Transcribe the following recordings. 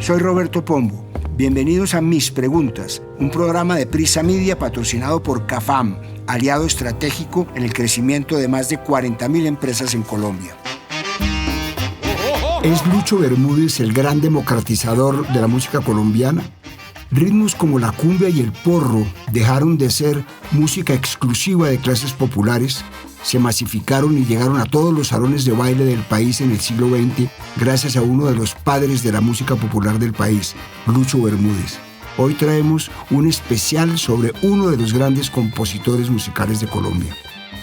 Soy Roberto Pombo. Bienvenidos a Mis Preguntas, un programa de Prisa Media patrocinado por CAFAM, aliado estratégico en el crecimiento de más de 40.000 empresas en Colombia. ¿Es Lucho Bermúdez el gran democratizador de la música colombiana? Ritmos como la cumbia y el porro dejaron de ser música exclusiva de clases populares, se masificaron y llegaron a todos los salones de baile del país en el siglo XX gracias a uno de los padres de la música popular del país, Lucho Bermúdez. Hoy traemos un especial sobre uno de los grandes compositores musicales de Colombia.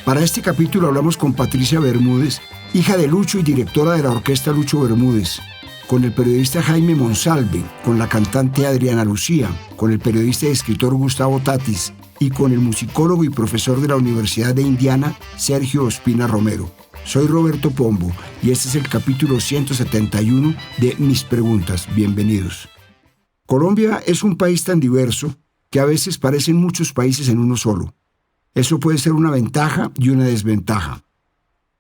Para este capítulo hablamos con Patricia Bermúdez, hija de Lucho y directora de la orquesta Lucho Bermúdez, con el periodista Jaime Monsalve, con la cantante Adriana Lucía, con el periodista y escritor Gustavo Tatis y con el musicólogo y profesor de la Universidad de Indiana, Sergio Ospina Romero. Soy Roberto Pombo y este es el capítulo 171 de Mis Preguntas. Bienvenidos. Colombia es un país tan diverso que a veces parecen muchos países en uno solo. Eso puede ser una ventaja y una desventaja.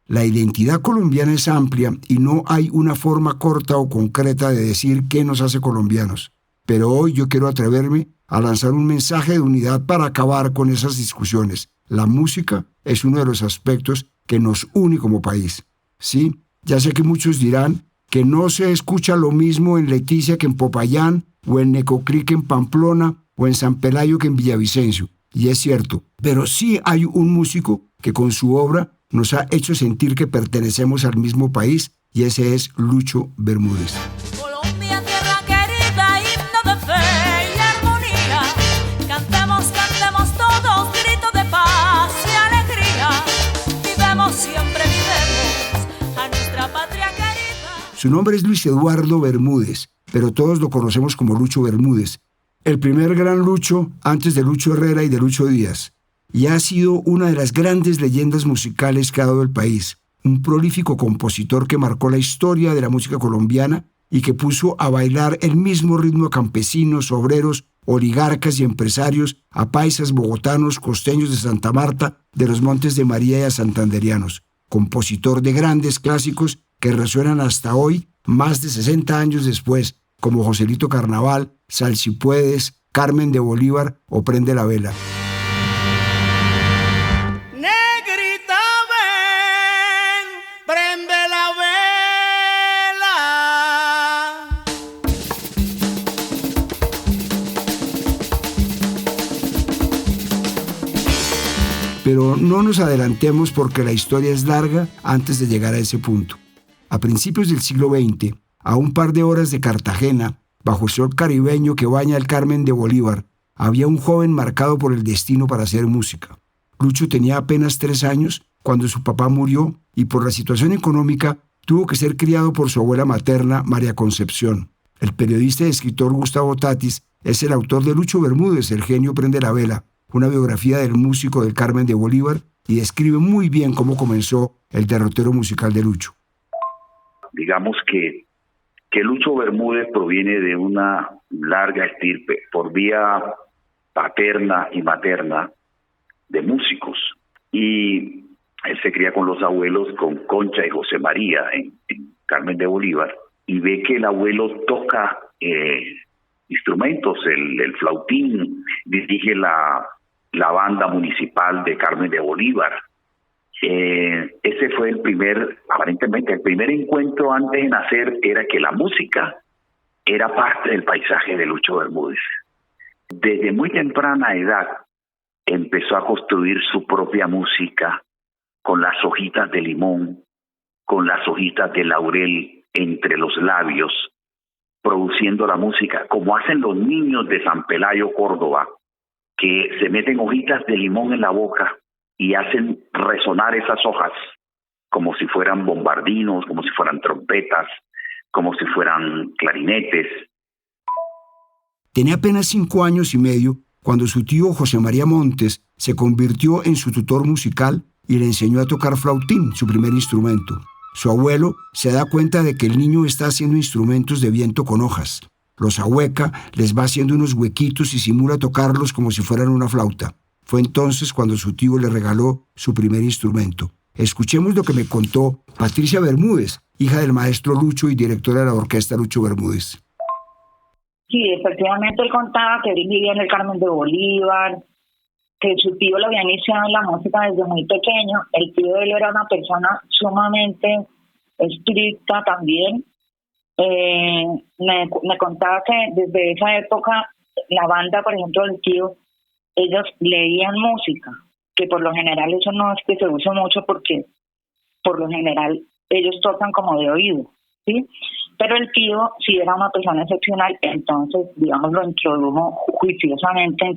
La identidad colombiana es amplia y no hay una forma corta o concreta de decir qué nos hace colombianos. Pero hoy yo quiero atreverme a lanzar un mensaje de unidad para acabar con esas discusiones. La música es uno de los aspectos que nos une como país. Sí, ya sé que muchos dirán que no se escucha lo mismo en Leticia que en Popayán, o en Necoclí que en Pamplona, o en San Pelayo que en Villavicencio. Y es cierto, pero sí hay un músico que con su obra nos ha hecho sentir que pertenecemos al mismo país, y ese es Lucho Bermúdez. Colombia, tierra querida, himno de fe y armonía. Cantemos, cantemos todos, grito de paz y alegría. Vivemos, siempre vivemos a nuestra patria querida. Su nombre es Luis Eduardo Bermúdez, pero todos lo conocemos como Lucho Bermúdez. El primer gran Lucho antes de Lucho Herrera y de Lucho Díaz. Y ha sido una de las grandes leyendas musicales que ha dado el país, un prolífico compositor que marcó la historia de la música colombiana y que puso a bailar el mismo ritmo a campesinos, obreros, oligarcas y empresarios, a paisas, bogotanos, costeños de Santa Marta, de los Montes de María y a santanderianos. Compositor de grandes clásicos que resuenan hasta hoy, más de 60 años después, como Joselito Carnaval, Sal si puedes, Carmen de Bolívar o Prende la vela. Pero no nos adelantemos porque la historia es larga antes de llegar a ese punto. A principios del siglo XX, a un par de horas de Cartagena, bajo el sol caribeño que baña el Carmen de Bolívar, había un joven marcado por el destino para hacer música. Lucho tenía apenas 3 años cuando su papá murió y por la situación económica tuvo que ser criado por su abuela materna, María Concepción. El periodista y escritor Gustavo Tatis es el autor de Lucho Bermúdez, El genio prende la vela, una biografía del músico del Carmen de Bolívar, y describe muy bien cómo comenzó el derrotero musical de Lucho. Digamos que Lucho Bermúdez proviene de una larga estirpe por vía paterna y materna de músicos. Y él se cría con los abuelos, con Concha y José María en Carmen de Bolívar, y ve que el abuelo toca instrumentos, el flautín, dirige la banda municipal de Carmen de Bolívar. Ese fue aparentemente el primer encuentro antes de nacer, era que la música era parte del paisaje de Lucho Bermúdez. Desde muy temprana edad empezó a construir su propia música con las hojitas de limón, con las hojitas de laurel entre los labios, produciendo la música como hacen los niños de San Pelayo, Córdoba, que se meten hojitas de limón en la boca y hacen resonar esas hojas como si fueran bombardinos, como si fueran trompetas, como si fueran clarinetes. Tenía apenas 5 años y medio cuando su tío José María Montes se convirtió en su tutor musical y le enseñó a tocar flautín, su primer instrumento. Su abuelo se da cuenta de que el niño está haciendo instrumentos de viento con hojas. Los ahueca, les va haciendo unos huequitos y simula tocarlos como si fueran una flauta. Fue entonces cuando su tío le regaló su primer instrumento. Escuchemos lo que me contó Patricia Bermúdez, hija del maestro Lucho y directora de la orquesta Lucho Bermúdez. Sí, efectivamente él contaba que él vivía en el Carmen de Bolívar, que su tío lo había iniciado en la música desde muy pequeño. El tío de él era una persona sumamente estricta también. Me contaba que desde esa época la banda, por ejemplo, del tío, ellos leían música, que por lo general eso no es que se use mucho porque por lo general ellos tocan como de oído, ¿sí? Pero el tío sí era una persona excepcional, entonces, digamos, lo introdujo juiciosamente en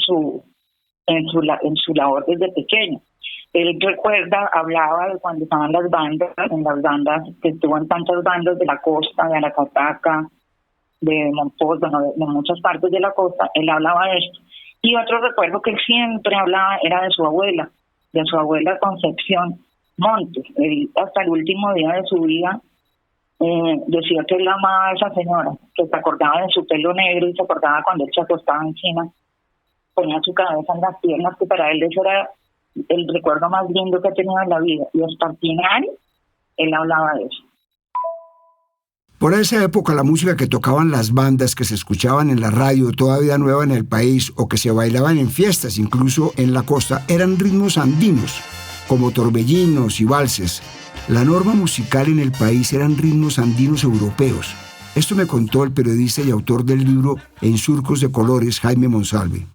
su labor desde pequeño. Él recuerda, hablaba de cuando estaban las bandas, que estuvo en tantas bandas de la costa, de Aracataca, de Monpós, bueno, de muchas partes de la costa. Él hablaba de esto. Y otro recuerdo que él siempre hablaba era de su abuela Concepción Montes. Él, hasta el último día de su vida, decía que él amaba a esa señora, que se acordaba de su pelo negro y se acordaba cuando él se acostaba encima, ponía su cabeza en las piernas, que para él eso era el recuerdo más lindo que ha tenido en la vida. Y hasta el final él hablaba de eso. Por esa época la música que tocaban las bandas que se escuchaban en la radio todavía nueva en el país o que se bailaban en fiestas, incluso en la costa, eran ritmos andinos, como torbellinos y valses. La norma musical en el país eran ritmos andinos europeos. Esto me contó el periodista y autor del libro En Surcos de Colores, Jaime Monsalve.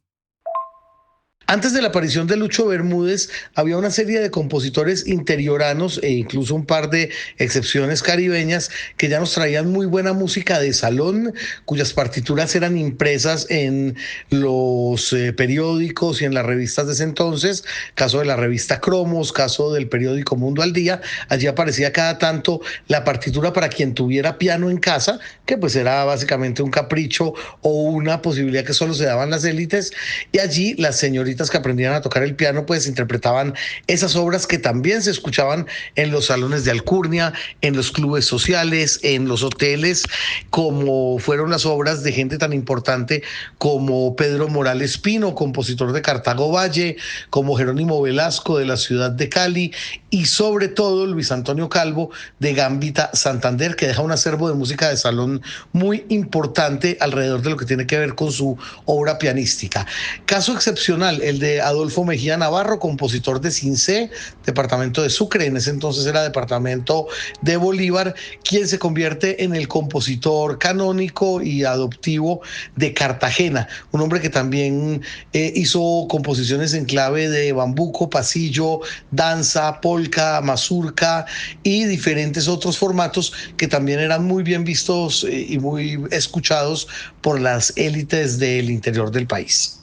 Antes de la aparición de Lucho Bermúdez, había una serie de compositores interioranos e incluso un par de excepciones caribeñas que ya nos traían muy buena música de salón, cuyas partituras eran impresas en los periódicos y en las revistas de ese entonces, caso de la revista Cromos, caso del periódico Mundo al Día. Allí aparecía cada tanto la partitura para quien tuviera piano en casa, que pues era básicamente un capricho o una posibilidad que solo se daban las élites, y allí las señoritas que aprendían a tocar el piano pues interpretaban esas obras que también se escuchaban en los salones de alcurnia, en los clubes sociales, en los hoteles, como fueron las obras de gente tan importante como Pedro Morales Pino, compositor de Cartago Valle, como Jerónimo Velasco de la ciudad de Cali, y sobre todo Luis Antonio Calvo de Gambita Santander, que deja un acervo de música de salón muy importante alrededor de lo que tiene que ver con su obra pianística. Caso excepcional, el de Adolfo Mejía Navarro, compositor de Cincé, departamento de Sucre, en ese entonces era departamento de Bolívar, quien se convierte en el compositor canónico y adoptivo de Cartagena, un hombre que también hizo composiciones en clave de bambuco, pasillo, danza, polka, mazurca y diferentes otros formatos que también eran muy bien vistos y muy escuchados por las élites del interior del país.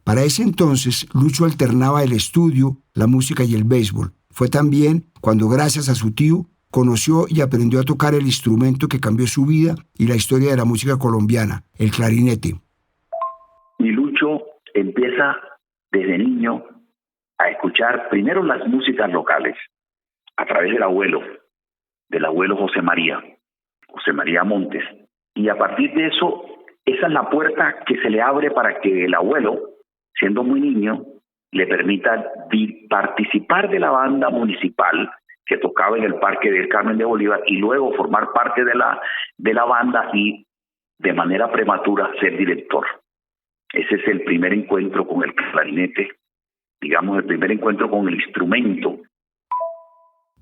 Para ese entonces, Lucho alternaba el estudio, la música y el béisbol. Fue también cuando, gracias a su tío, conoció y aprendió a tocar el instrumento que cambió su vida y la historia de la música colombiana, el clarinete. Y Lucho empieza desde niño a escuchar primero las músicas locales a través del abuelo José María Montes. Y a partir de eso, esa es la puerta que se le abre para que el abuelo, siendo muy niño, le permita participar de la banda municipal que tocaba en el Parque del Carmen de Bolívar y luego formar parte de la banda y de manera prematura ser director. Ese es el primer encuentro con el clarinete, digamos, el primer encuentro con el instrumento.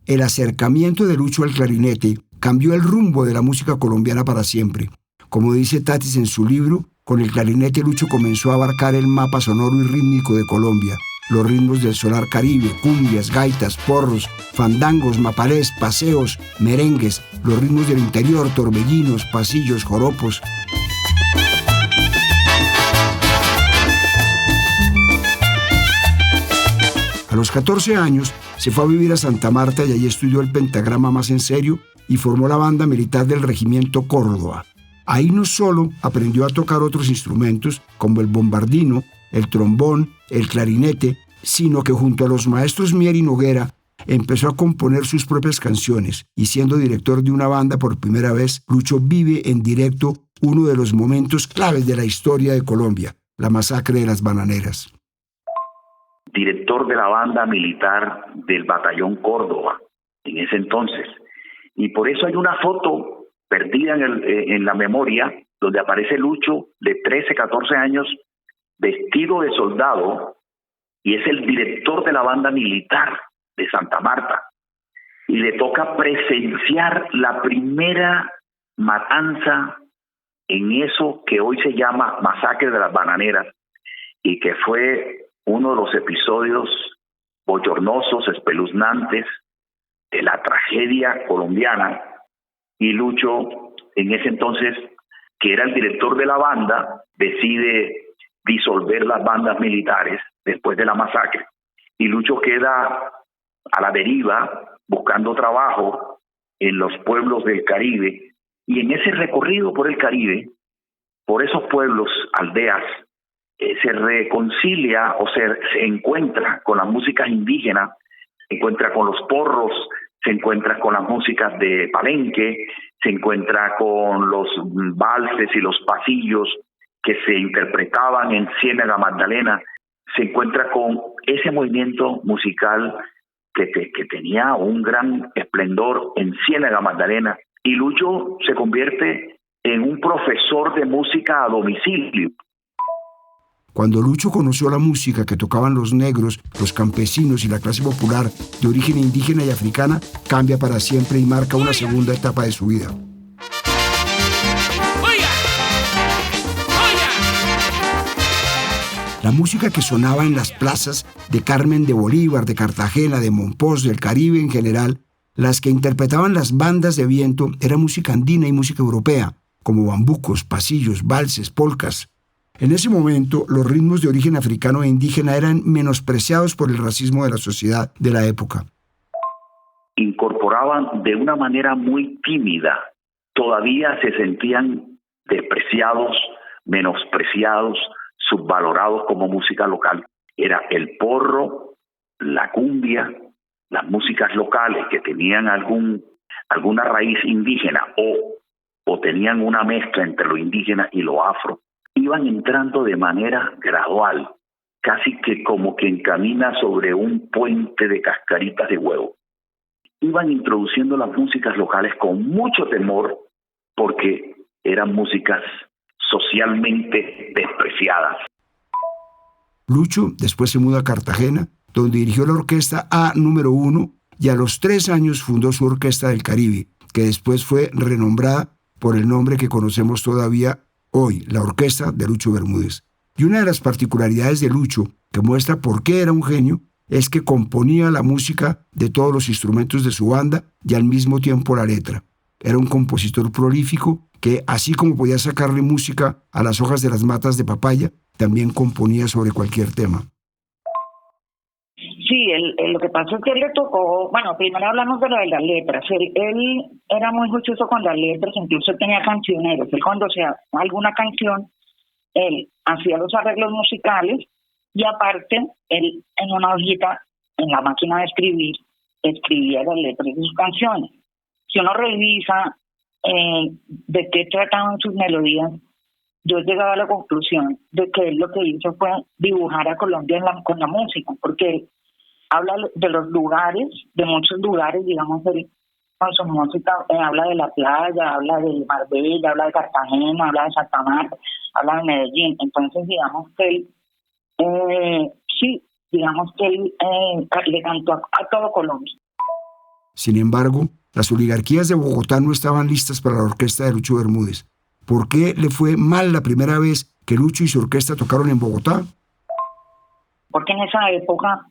El acercamiento de Lucho al clarinete cambió el rumbo de la música colombiana para siempre. Como dice Tatis en su libro, con el clarinete Lucho comenzó a abarcar el mapa sonoro y rítmico de Colombia. Los ritmos del solar caribe, cumbias, gaitas, porros, fandangos, mapalés, paseos, merengues, los ritmos del interior, torbellinos, pasillos, joropos. A los 14 años se fue a vivir a Santa Marta y allí estudió el pentagrama más en serio y formó la banda militar del Regimiento Córdoba. Ahí no solo aprendió a tocar otros instrumentos como el bombardino, el trombón, el clarinete, sino que junto a los maestros Mier y Noguera empezó a componer sus propias canciones y siendo director de una banda por primera vez, Lucho vive en directo uno de los momentos claves de la historia de Colombia, la masacre de las Bananeras. Director de la banda militar del Batallón Córdoba en ese entonces. Y por eso hay una foto perdida en la memoria donde aparece Lucho de 13, 14 años, vestido de soldado, y es el director de la banda militar de Santa Marta. Y le toca presenciar la primera matanza en eso que hoy se llama Masacre de las Bananeras, y que fue uno de los episodios bochornosos, espeluznantes de la tragedia colombiana. Y Lucho, en ese entonces, que era el director de la banda, decide disolver las bandas militares después de la masacre. Y Lucho queda a la deriva, buscando trabajo en los pueblos del Caribe. Y en ese recorrido por el Caribe, por esos pueblos, aldeas, se reconcilia o se encuentra con las músicas indígenas, se encuentra con los porros, se encuentra con las músicas de Palenque, se encuentra con los valses y los pasillos que se interpretaban en Ciénaga Magdalena, se encuentra con ese movimiento musical que tenía un gran esplendor en Ciénaga Magdalena, y Lucho se convierte en un profesor de música a domicilio. Cuando Lucho conoció la música que tocaban los negros, los campesinos y la clase popular de origen indígena y africana, cambia para siempre y marca una segunda etapa de su vida. La música que sonaba en las plazas de Carmen de Bolívar, de Cartagena, de Monpós, del Caribe en general, las que interpretaban las bandas de viento, era música andina y música europea, como bambucos, pasillos, valses, polcas. En ese momento, los ritmos de origen africano e indígena eran menospreciados por el racismo de la sociedad de la época. Incorporaban de una manera muy tímida. Todavía se sentían despreciados, menospreciados, subvalorados como música local. Era el porro, la cumbia, las músicas locales que tenían alguna raíz indígena o tenían una mezcla entre lo indígena y lo afro, iban entrando de manera gradual, casi que como quien camina sobre un puente de cascaritas de huevo. Iban introduciendo las músicas locales con mucho temor porque eran músicas socialmente despreciadas. Lucho después se muda a Cartagena, donde dirigió la orquesta A número 1, y a los 3 años fundó su Orquesta del Caribe, que después fue renombrada por el nombre que conocemos todavía hoy, la Orquesta de Lucho Bermúdez. Y una de las particularidades de Lucho, que muestra por qué era un genio, es que componía la música de todos los instrumentos de su banda y al mismo tiempo la letra. Era un compositor prolífico que, así como podía sacarle música a las hojas de las matas de papaya, también componía sobre cualquier tema. Sí, lo que pasa es que él le tocó, bueno, primero hablamos de lo de las letras. Él era muy juicioso con las letras, incluso tenía cancioneros. Él cuando hacía alguna canción, él hacía los arreglos musicales y aparte, él en una hojita, en la máquina de escribir, escribía las letras de sus canciones. Si uno revisa de qué trataban sus melodías, yo llegaba a la conclusión de que él lo que hizo fue dibujar a Colombia con la música, porque él habla de los lugares, de muchos lugares, digamos, él con su música habla de la playa, habla de Marbella, habla de Cartagena, habla de Santa Marta, habla de Medellín. Entonces, digamos que él, le cantó a todo Colombia. Sin embargo, las oligarquías de Bogotá no estaban listas para la orquesta de Lucho Bermúdez. ¿Por qué le fue mal la primera vez que Lucho y su orquesta tocaron en Bogotá? Porque en esa época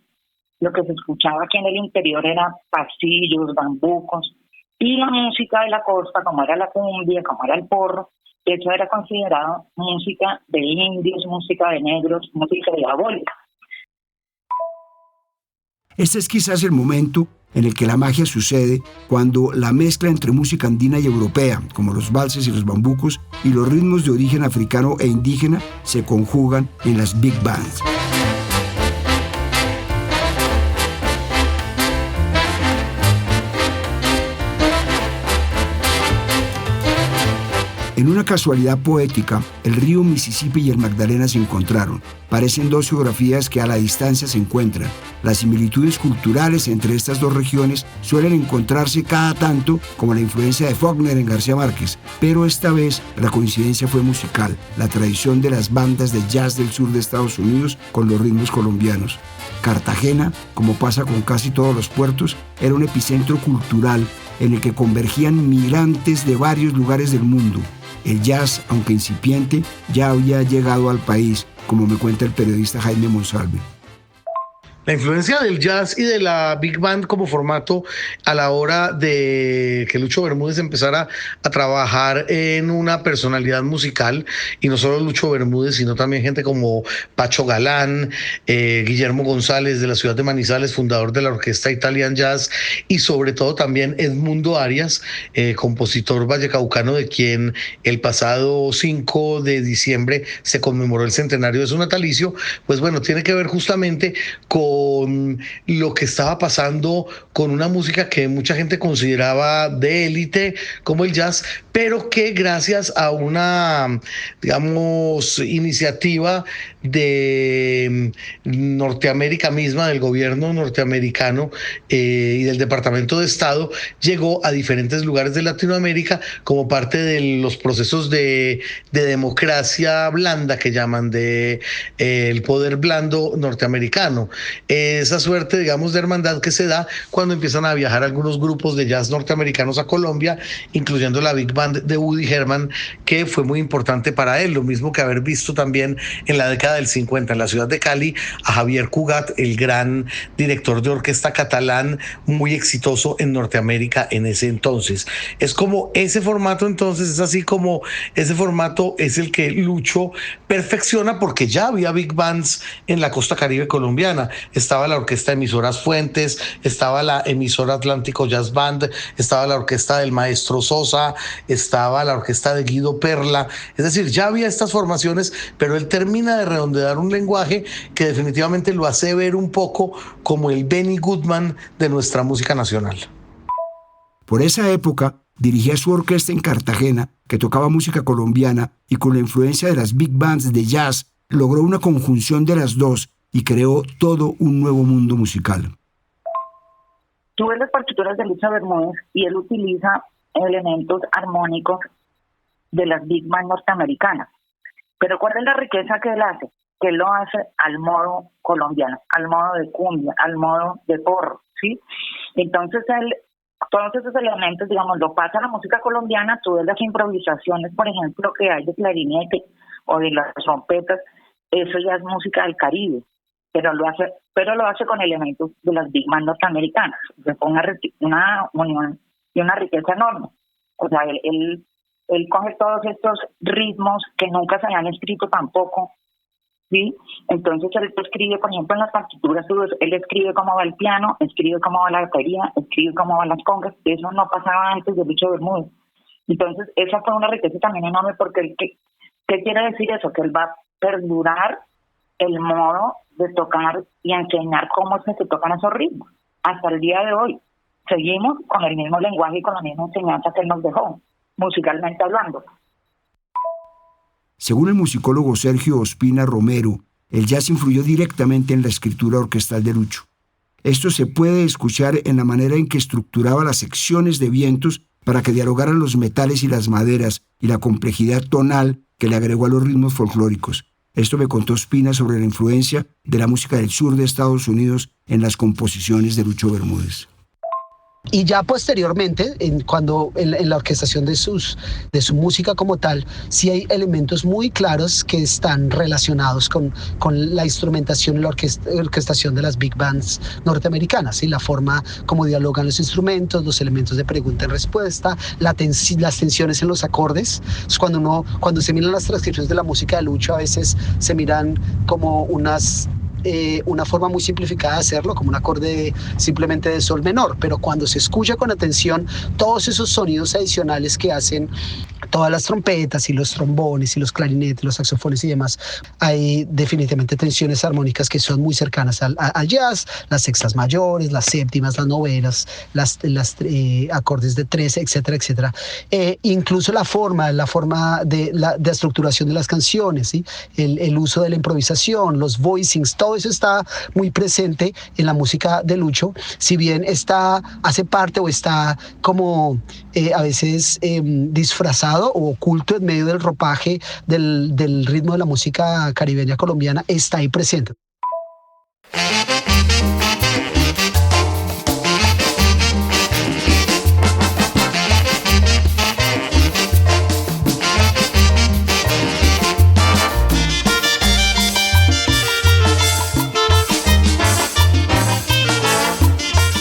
lo que se escuchaba aquí en el interior era pasillos, bambucos, y la música de la costa, como era la cumbia, como era el porro, eso era considerado música de indios, música de negros, música diabólica. Este es quizás el momento en el que la magia sucede, cuando la mezcla entre música andina y europea, como los valses y los bambucos, y los ritmos de origen africano e indígena se conjugan en las big bands. En En una casualidad poética, el río Mississippi y el Magdalena se encontraron. Parecen dos geografías que a la distancia se encuentran. Las similitudes culturales entre estas dos regiones suelen encontrarse cada tanto, como la influencia de Faulkner en García Márquez, pero esta vez la coincidencia fue musical, la tradición de las bandas de jazz del sur de Estados Unidos con los ritmos colombianos. Cartagena, como pasa con casi todos los puertos, era un epicentro cultural en el que convergían migrantes de varios lugares del mundo. El jazz, aunque incipiente, ya había llegado al país, como me cuenta el periodista Jaime Monsalve. La influencia del jazz y de la big band como formato a la hora de que Lucho Bermúdez empezara a trabajar en una personalidad musical, y no solo Lucho Bermúdez, sino también gente como Pacho Galán, Guillermo González de la ciudad de Manizales, fundador de la orquesta Italian Jazz, y sobre todo también Edmundo Arias, compositor vallecaucano, de quien el pasado 5 de diciembre se conmemoró el centenario de su natalicio. Pues bueno, tiene que ver justamente con lo que estaba pasando con una música que mucha gente consideraba de élite como el jazz, pero que gracias a una, digamos, iniciativa de Norteamérica misma, del gobierno norteamericano y del Departamento de Estado, llegó a diferentes lugares de Latinoamérica como parte de los procesos de democracia blanda, que llaman, de el poder blando norteamericano. Esa suerte, digamos, de hermandad que se da cuando empiezan a viajar algunos grupos de jazz norteamericanos a Colombia, incluyendo la Big Band de Woody Herman, que fue muy importante para él, lo mismo que haber visto también en la década del 50 en la ciudad de Cali a Javier Cugat, el gran director de orquesta catalán, muy exitoso en Norteamérica en ese entonces. Es como ese formato, entonces, es así como ese formato es el que Lucho perfecciona, porque ya había big bands en la costa caribe colombiana. Estaba la orquesta Emisoras Fuentes, estaba la emisora Atlántico Jazz Band, estaba la orquesta del maestro Sosa, estaba la orquesta de Guido Perla. Es decir, ya había estas formaciones, pero él termina de redondear un lenguaje que definitivamente lo hace ver un poco como el Benny Goodman de nuestra música nacional. Por esa época dirigía su orquesta en Cartagena, que tocaba música colombiana, y con la influencia de las big bands de jazz logró una conjunción de las dos y creó todo un nuevo mundo musical. Tú ves las partituras de Lucho Bermúdez y él utiliza elementos armónicos de las big band norteamericanas. Pero ¿cuál es la riqueza que él hace? Que él lo hace al modo colombiano, al modo de cumbia, al modo de porro, ¿sí? Entonces él, todos esos elementos, digamos, lo pasa a la música colombiana. Tú ves las improvisaciones, por ejemplo, que hay de clarinete o de las trompetas, eso ya es música del Caribe, pero lo hace con elementos de las big band norteamericanas. Se pone una unión y una riqueza enorme. O sea, él coge todos estos ritmos que nunca se habían escrito tampoco, ¿sí? Entonces él escribe, por ejemplo, en las partituras, él escribe cómo va el piano, escribe cómo va la batería, escribe cómo van las congas. Eso no pasaba antes de Lucho Bermúdez. Entonces esa fue una riqueza también enorme, porque ¿qué quiere decir eso? Que él va a perdurar el modo de tocar y enseñar cómo es que se tocan esos ritmos. Hasta el día de hoy seguimos con el mismo lenguaje y con la misma enseñanza que él nos dejó, musicalmente hablando. Según el musicólogo Sergio Ospina Romero, el jazz influyó directamente en la escritura orquestal de Lucho. Esto se puede escuchar en la manera en que estructuraba las secciones de vientos para que dialogaran los metales y las maderas, y la complejidad tonal que le agregó a los ritmos folclóricos. Esto me contó Ospina sobre la influencia de la música del sur de Estados Unidos en las composiciones de Lucho Bermúdez. Y ya posteriormente, cuando en la orquestación de su música como tal, sí hay elementos muy claros que están relacionados con la instrumentación y la orquestación de las big bands norteamericanas, ¿sí? La forma como dialogan los instrumentos, los elementos de pregunta y respuesta, las tensiones en los acordes. Entonces, cuando se miran las transcripciones de la música de Lucho, a veces se miran como una forma muy simplificada de hacerlo, como un acorde simplemente de sol menor, pero cuando se escucha con atención todos esos sonidos adicionales que hacen todas las trompetas y los trombones y los clarinetes, los saxofones y demás, hay definitivamente tensiones armónicas que son muy cercanas al jazz, las sextas mayores, las séptimas, las novenas, las acordes de 13, etcétera, etcétera. Incluso la forma de estructuración de las canciones, ¿sí? El uso de la improvisación, los voicings, todo eso está muy presente en la música de Lucho, si bien hace parte o está como a veces disfrazado o oculto en medio del ropaje del ritmo de la música caribeña colombiana, está ahí presente.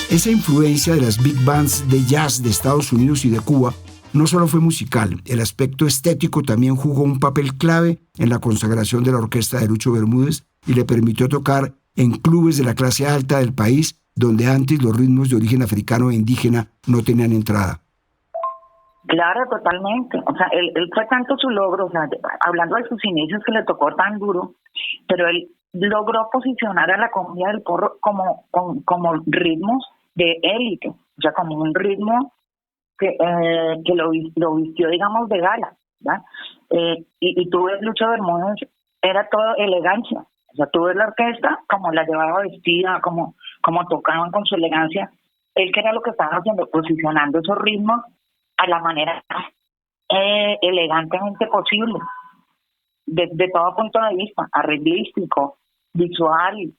Esa influencia de las big bands de jazz de Estados Unidos y de Cuba no solo fue musical, el aspecto estético también jugó un papel clave en la consagración de la orquesta de Lucho Bermúdez y le permitió tocar en clubes de la clase alta del país, donde antes los ritmos de origen africano e indígena no tenían entrada. Claro, totalmente. O sea, él fue tanto su logro, o sea, hablando de sus inicios que le tocó tan duro, pero él logró posicionar a la cumbia del porro como ritmos de élite, o sea, como un ritmo que lo vistió, digamos, de gala, ¿verdad? Y tú ves Lucho Bermúdez, era todo elegancia. O sea, tú ves la orquesta, como la llevaba vestida, como tocaban con su elegancia. Él, que era lo que estaba haciendo, posicionando esos ritmos a la manera elegantemente posible, de todo punto de vista, arreglístico, visual,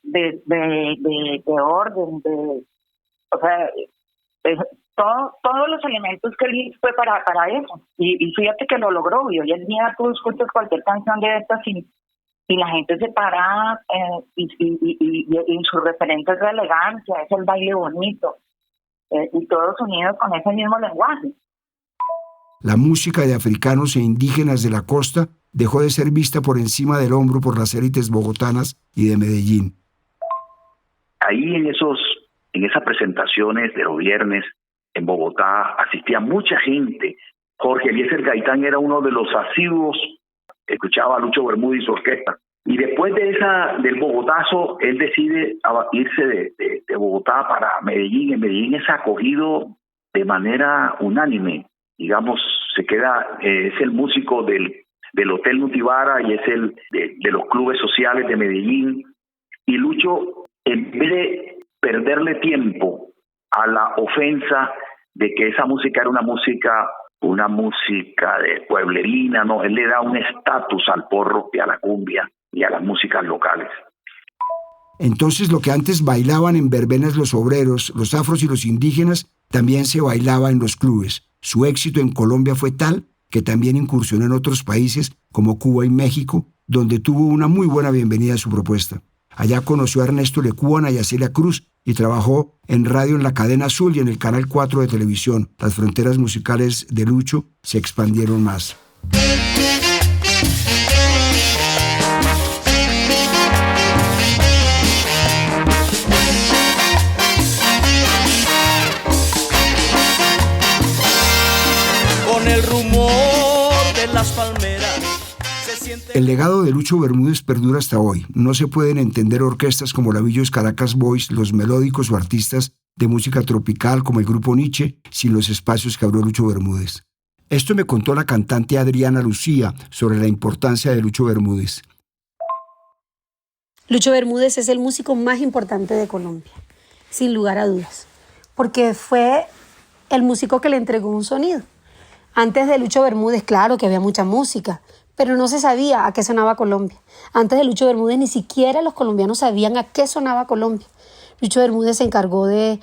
de orden, o sea, todos los elementos que él fue para eso. Y fíjate que lo logró. Y hoy en día tú escuchas cualquier canción de estas y la gente se para y su referente es la elegancia, es el baile bonito, y todos unidos con ese mismo lenguaje. La música de africanos e indígenas de la costa dejó de ser vista por encima del hombro por las élites bogotanas y de Medellín. Ahí en esas presentaciones de los viernes en Bogotá asistía mucha gente. Jorge Eliezer Gaitán era uno de los asiduos que escuchaba a Lucho Bermúdez y su orquesta. Y después del Bogotazo, él decide irse de Bogotá para Medellín. En Medellín es acogido de manera unánime. Digamos, se queda, es el músico del Hotel Nutibara y es el de los clubes sociales de Medellín. Y Lucho, en vez de perderle tiempo a la ofensa de que esa música era una música de pueblerina, no, él le da un estatus al porro y a la cumbia y a las músicas locales. Entonces lo que antes bailaban en verbenas los obreros, los afros y los indígenas, también se bailaba en los clubes. Su éxito en Colombia fue tal que también incursionó en otros países como Cuba y México, donde tuvo una muy buena bienvenida a su propuesta. Allá conoció a Ernesto Lecuona y a Celia Cruz y trabajó en radio en la Cadena Azul y en el Canal 4 de televisión. Las fronteras musicales de Lucho se expandieron más. Con el rumor de las palmeras. El legado de Lucho Bermúdez perdura hasta hoy. No se pueden entender orquestas como la Villos Caracas Boys, los melódicos o artistas de música tropical como el grupo Nietzsche sin los espacios que abrió Lucho Bermúdez. Esto me contó la cantante Adriana Lucía sobre la importancia de Lucho Bermúdez. Lucho Bermúdez es el músico más importante de Colombia, sin lugar a dudas, porque fue el músico que le entregó un sonido. Antes de Lucho Bermúdez, claro que había mucha música, pero no se sabía a qué sonaba Colombia. Antes de Lucho Bermúdez ni siquiera los colombianos sabían a qué sonaba Colombia. Lucho Bermúdez se encargó de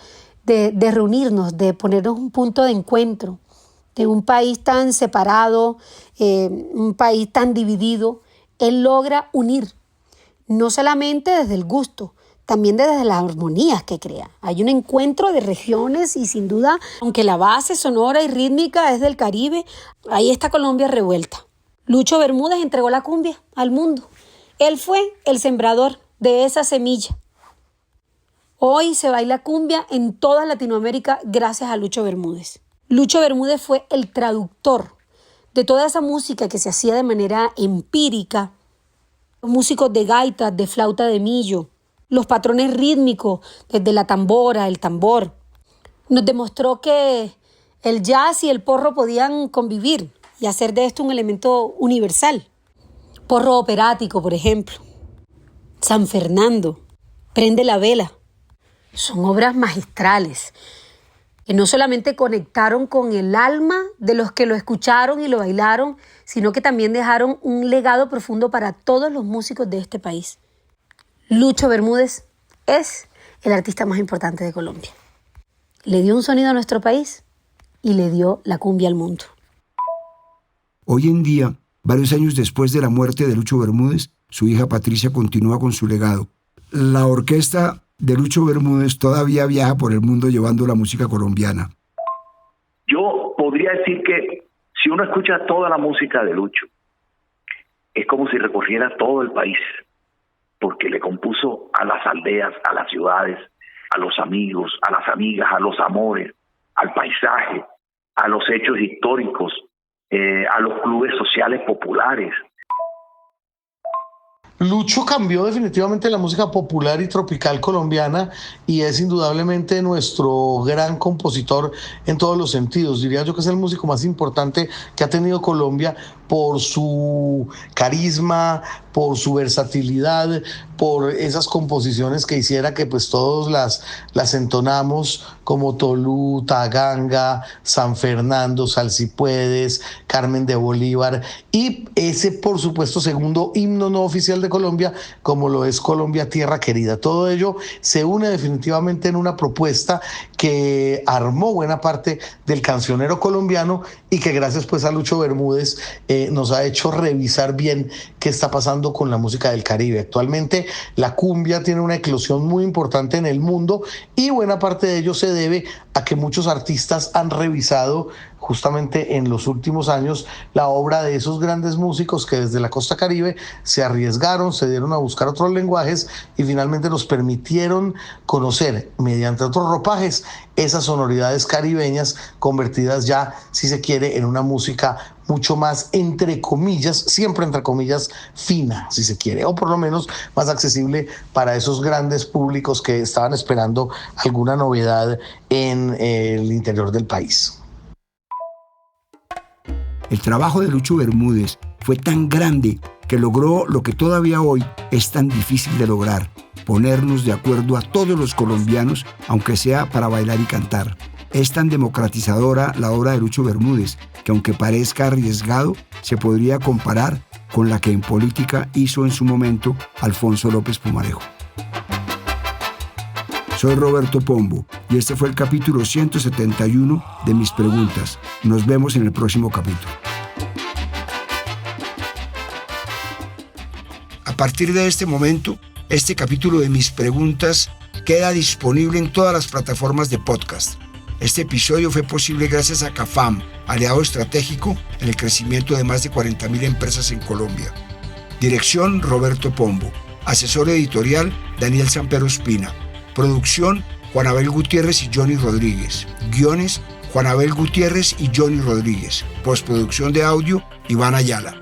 reunirnos, de ponernos un punto de encuentro de un país tan separado, un país tan dividido. Él logra unir, no solamente desde el gusto, también desde las armonías que crea. Hay un encuentro de regiones y sin duda, aunque la base sonora y rítmica es del Caribe, ahí está Colombia revuelta. Lucho Bermúdez entregó la cumbia al mundo. Él fue el sembrador de esa semilla. Hoy se baila cumbia en toda Latinoamérica gracias a Lucho Bermúdez. Lucho Bermúdez fue el traductor de toda esa música que se hacía de manera empírica. Los músicos de gaita, de flauta de millo, los patrones rítmicos desde la tambora, el tambor. Nos demostró que el jazz y el porro podían convivir y hacer de esto un elemento universal. Porro operático, por ejemplo. San Fernando, Prende la vela. Son obras magistrales que no solamente conectaron con el alma de los que lo escucharon y lo bailaron, sino que también dejaron un legado profundo para todos los músicos de este país. Lucho Bermúdez es el artista más importante de Colombia. Le dio un sonido a nuestro país y le dio la cumbia al mundo. Hoy en día, varios años después de la muerte de Lucho Bermúdez, su hija Patricia continúa con su legado. La orquesta de Lucho Bermúdez todavía viaja por el mundo llevando la música colombiana. Yo podría decir que si uno escucha toda la música de Lucho, es como si recorriera todo el país, porque le compuso a las aldeas, a las ciudades, a los amigos, a las amigas, a los amores, al paisaje, a los hechos históricos, a los clubes sociales populares. Lucho cambió definitivamente la música popular y tropical colombiana y es indudablemente nuestro gran compositor en todos los sentidos. Diría yo que es el músico más importante que ha tenido Colombia por su carisma, por su versatilidad, por esas composiciones que hiciera que pues todos las entonamos, como Tolú, Taganga, San Fernando, Sal Si Puedes, Carmen de Bolívar, y ese por supuesto segundo himno no oficial de Colombia, como lo es Colombia Tierra Querida. Todo ello se une definitivamente en una propuesta que armó buena parte del cancionero colombiano y que gracias pues a Lucho Bermúdez nos ha hecho revisar bien qué está pasando con la música del Caribe. Actualmente la cumbia tiene una eclosión muy importante en el mundo y buena parte de ello se debe a que muchos artistas han revisado justamente en los últimos años la obra de esos grandes músicos que desde la costa caribe se arriesgaron, se dieron a buscar otros lenguajes y finalmente nos permitieron conocer mediante otros ropajes esas sonoridades caribeñas convertidas ya, si se quiere, en una música mucho más, entre comillas, siempre entre comillas, fina, si se quiere, o por lo menos más accesible para esos grandes públicos que estaban esperando alguna novedad en el interior del país. El trabajo de Lucho Bermúdez fue tan grande que logró lo que todavía hoy es tan difícil de lograr: ponernos de acuerdo a todos los colombianos, aunque sea para bailar y cantar. Es tan democratizadora la obra de Lucho Bermúdez que, aunque parezca arriesgado, se podría comparar con la que en política hizo en su momento Alfonso López Pumarejo. Soy Roberto Pombo y este fue el capítulo 171 de Mis Preguntas. Nos vemos en el próximo capítulo. A partir de este momento, este capítulo de Mis Preguntas queda disponible en todas las plataformas de podcast. Este episodio fue posible gracias a CAFAM, aliado estratégico en el crecimiento de más de 40.000 empresas en Colombia. Dirección: Roberto Pombo. Asesor editorial: Daniel Sampero Espina. Producción: Juan Abel Gutiérrez y Johnny Rodríguez. Guiones: Juan Abel Gutiérrez y Johnny Rodríguez. Postproducción de audio: Iván Ayala.